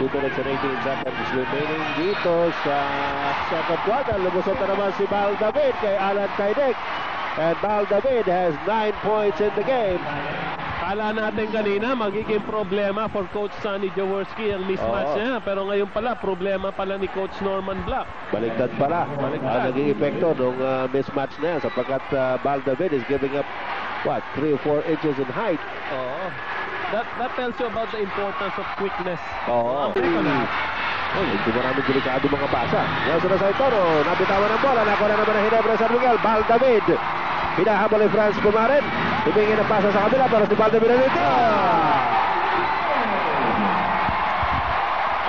2 minutes and 18 seconds remaining dito sa second quarter. Lumusot na naman si Val David kay Alan Kaidik. And Val David has 9 points in the game. Kala natin kanina magiging problema for Coach Sonny Jaworski ang mismatch niya. Pero ngayon pala, problema pala ni Coach Norman Black. Baligtad pala. Ang naging epekto ng mismatch na yan sapagkat Val David is giving up, what, 3 or 4 inches in height. That tells you about the importance of quickness. Hindi maraming delikado mga basa. Nelson Saitoro, nabitawan ng bola. Nakuha na naman ng Ginebra San Miguel. Val David. Hinahabol ni Franz Pumarin. Tumingin ang pasa sa kabila para si Val David na dito.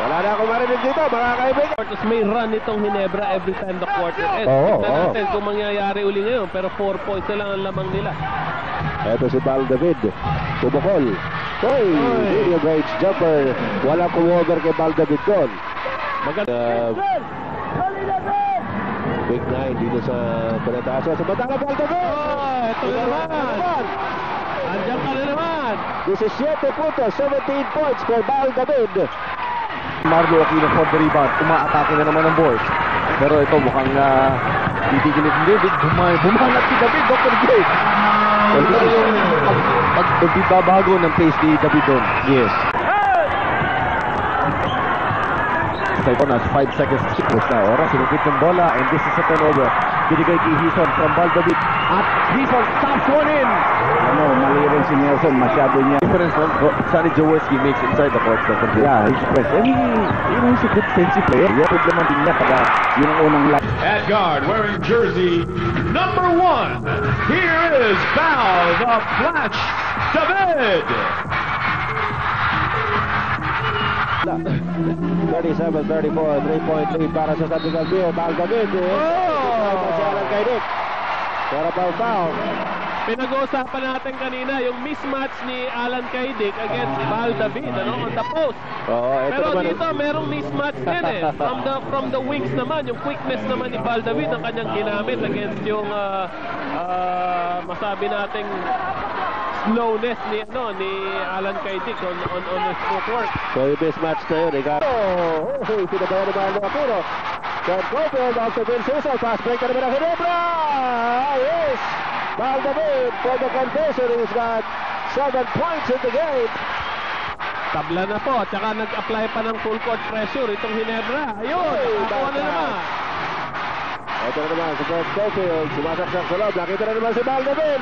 Wala na akong marinig dito, mga kaibigan. Tapos may run itong Ginebra every time the quarter ends. Tignan natin kung mangyayari uli ngayon. Pero 4 points na lang ang lamang nila. Ito si Val David. Pumukol. Video range jumper. Wala cover kay Val David doon. Big 9 dito sa Panataso. Samantala Val David. Ito na naman. Andiyan ka na naman. 17 puntos, 17 points for Val David. Marlo Aquino for the rebound. Umaatake na naman ang Bulls. Pero ito mukhang titigil ni David. Bumanat si David, Dr. J. Ito yung pagbabago ng pace ni David doon. Yes. Ito na, 5 seconds na oras. Sinugit ng bola and this is a turnover. Binigay kay Hison from Val David. At Hison stops one in. Mali rin si Nelson. Masyado niya. Difference one, Sonny Jaworski makes inside the court. Yeah, he's press. And he's a good defensive player. Yeah, problema din niya pag yun ang unang line. At guard, wearing jersey number 1, here is Val the Flash David. 37-34, 3-point lead para sa San Miguel Beer. Val David. Si Alan Kaidik. Pero foul. Pinag-uusapan natin kanina yung mismatch ni Alan Kaidik against Val David on the post. Pero dito merong mismatch din from the wings naman, yung quickness naman ni Val David ang kanyang ginamit against yung masabi nating slowness ni Alan Kaidik on his footwork. So yung mismatch na yun, pinabayan naman ang Aquino. John Cofield, also Vince Husserl, pass break na naman ang Ginebra. Yes! Val David for the conversion. He's got 7 points in the game. Tabla na po, tsaka nag-apply pa ng full court pressure itong Ginebra. Ayun, nakakuha na naman. Ito na naman si John Cofield, sumasaksak sa loob. Nakita na naman si Val David.